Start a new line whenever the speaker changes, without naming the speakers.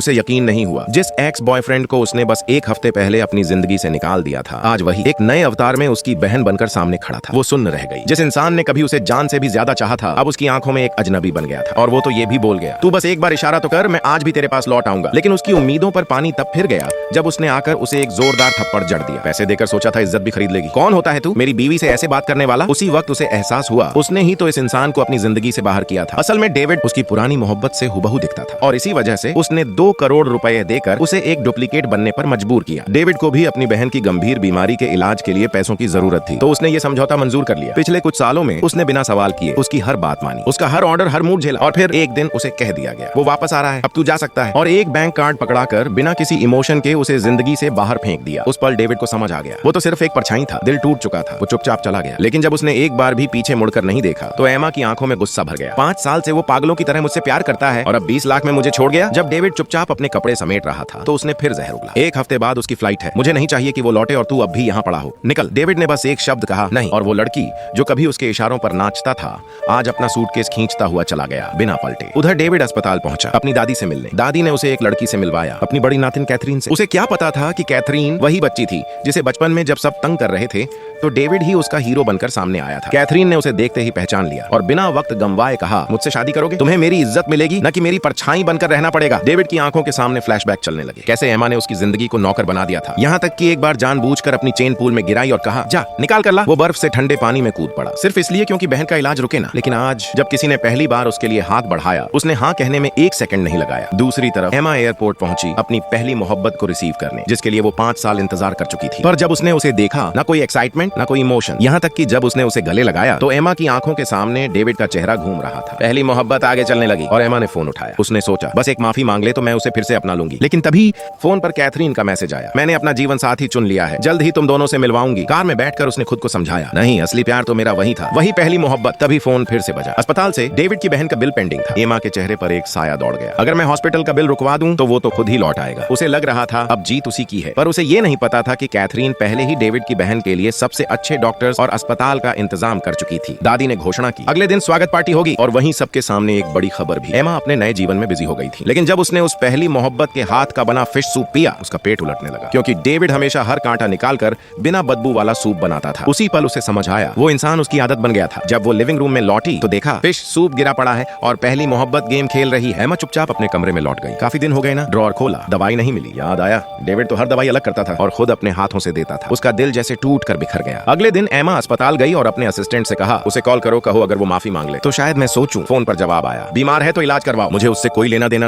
उसे यकीन नहीं हुआ। जिस एक्स बॉयफ्रेंड को उसने बस एक हफ्ते पहले अपनी जिंदगी से निकाल दिया था, आज वही एक नए अवतार में उसकी बहन बनकर सामने खड़ा था। वो सुन्न रह गई। जिस इंसान ने कभी उसे जान से भी ज्यादा चाहा था, अब उसकी आंखों में एक अजनबी बन गया था। और वो तो ये भी बोल गया, तू बस एक बार इशारा तो कर, मैं आज भी तेरे पास लौट आऊंगा। लेकिन उसकी उम्मीदों पर पानी तब फिर गया जब उसने आकर उसे एक जोरदार थप्पड़ जड़ दिया। पैसे देकर सोचा था इज्जत भी खरीद लेगी। कौन होता है तू, मेरी बीवी से ऐसे बात करने वाला? उसी वक्त उसे एहसास हुआ उसने ही तो इस इंसान को अपनी जिंदगी से बाहर किया था। असल में डेविड उसकी पुरानी मोहब्बत से हुबहू दिखता था और इसी वजह से उसने 2 करोड़ रुपए देकर उसे एक डुप्लीकेट बनने पर मजबूर किया। डेविड को भी अपनी बहन की गंभीर बीमारी के इलाज के लिए पैसों की जरूरत थी, तो उसने ये समझौता मंजूर कर लिया। पिछले कुछ सालों में उसने बिना सवाल किए उसकी हर बात मानी, उसका हर ऑर्डर, हर मूड झेला। और फिर एक दिन उसे कह दिया गया वो वापस आ रहा है, अब तू जा सकता है। और एक बैंक कार्ड पकड़ाकर बिना किसी इमोशन के उसे जिंदगी से बाहर फेंक दिया। उस पल डेविड को समझ आ गया वो तो सिर्फ एक परछाई था। दिल टूट चुका था, वो चुपचाप चला गया। लेकिन जब उसने एक बार भी पीछे मुड़कर नहीं देखा तो एमा की आंखों में गुस्सा भर गया। 5 साल से वो पागलों की तरह मुझसे प्यार करता है और अब 20 लाख में मुझे छोड़ गया। जब डेविड चुपचाप अपने कपड़े समेट रहा था तो उसने फिर जहर उगला। 1 हफ्ते बाद उसकी फ्लाइट है, मुझे नहीं चाहिए कि वो लौटे और तू अब भी यहाँ पड़ा हो, निकल। डेविड ने बस एक शब्द कहा, नहीं। और वो लड़की जो कभी उसके इशारों पर नाचता था, आज अपना सूटकेस खींचता हुआ चला गया बिना पलटे। उधर डेविड अस्पताल पहुंचा अपनी दादी से मिलने। दादी ने उसे एक लड़की से मिलवाया, अपनी बड़ी नातिन कैथरीन से। उसे क्या पता था कि कैथरीन वही बच्ची थी जिसे बचपन में जब सब तंग कर रहे थे तो डेविड ही उसका हीरो बनकर सामने आया था। कैथरीन ने उसे देखते ही पहचान लिया और बिना वक्त गंवाए कहा, मुझसे शादी करोगे? तुम्हें मेरी इज्जत मिलेगी, न कि मेरी परछाई बनकर रहना पड़ेगा। डेविड की आंखों के सामने फ्लैशबैक चलने लगे, कैसे एमा ने उसकी जिंदगी को नौकर बना दिया था। यहाँ तक कि एक बार जानबूझकर अपनी चेन पूल में गिराई और कहा, जा निकाल कर ला। वो बर्फ से ठंडे पानी में कूद पड़ा, सिर्फ इसलिए क्योंकि बहन का इलाज रुके ना। लेकिन आज जब किसी ने पहली बार उसके लिए हाथ बढ़ाया, उसने हाँ कहने में 1 सेकंड नहीं लगाया। दूसरी तरफ एमा एयरपोर्ट पहुंची अपनी पहली मोहब्बत को रिसीव करने, जिसके लिए वो 5 साल इंतजार कर चुकी थी। पर जब उसने उसे देखा, ना कोई एक्साइटमेंट, ना कोई इमोशन। यहाँ तक कि जब उसने उसे गले लगाया तो एमा की आंखों के सामने डेविड का चेहरा घूम रहा था। पहली मोहब्बत आगे चलने लगी और एमा ने फोन उठाया। उसने सोचा बस एक माफी मांग ले तो मैं उसे फिर से अपना लूंगी। लेकिन तभी फोन पर कैथरीन का मैसेज आया, मैंने अपना जीवन साथी चुन लिया है, जल्द ही तुम दोनों से मिलवाऊंगी। कार में बैठकर उसने खुद को समझाया, नहीं, असली प्यार तो मेरा वही था, वही पहली मोहब्बत। तभी फोन फिर से बजा। अस्पताल से डेविड की बहन का बिल पेंडिंग था। एमा के चेहरे पर एक साया दौड़ गया, अगर मैं हॉस्पिटल का बिल रुकवा दूं तो वो तो खुद ही लौट आएगा। उसे लग रहा था अब जीत उसी की है, पर उसे ये नहीं पता था कि कैथरीन पहले ही डेविड की बहन के लिए सबसे अच्छे डॉक्टर्स और अस्पताल का इंतजाम कर चुकी थी। दादी ने घोषणा की, अगले दिन स्वागत पार्टी होगी। और वहीं सबके सामने एक बड़ी खबर भी, एमा अपने नए जीवन में बिजी हो गई थी। लेकिन जब उसने उस पहली मोहब्बत के हाथ का बना फिश सूप पिया, उसका पेट उलटने लगा, क्योंकि डेविड हमेशा हर कांटा निकालकर बिना बदबू वाला सूप बनाता था। उसी पल उसे समझ आया वो इंसान उसकी आदत बन गया था। जब वो लिविंग रूम में लौटी तो देखा फिश सूप गिरा पड़ा है और पहली मोहब्बत गेम खेल रही है। एमा चुपचाप अपने कमरे में लौट गई। काफी दिन हो गए ना, ड्रॉअर खोला, दवाई नहीं मिली। याद आया डेविड तो हर दवाई अलग करता था और खुद अपने हाथों से देता था। उसका दिल जैसे टूट कर बिखर गया। अगले दिन एमा अस्पताल गई और अपने असिस्टेंट से कहा, उसे कॉल करो, कहो अगर वो माफी मांग ले। तो शायद मैं सोचूं। फोन पर जवाब आया, बीमार है तो इलाज करवाओ, मुझे उससे कोई लेना देना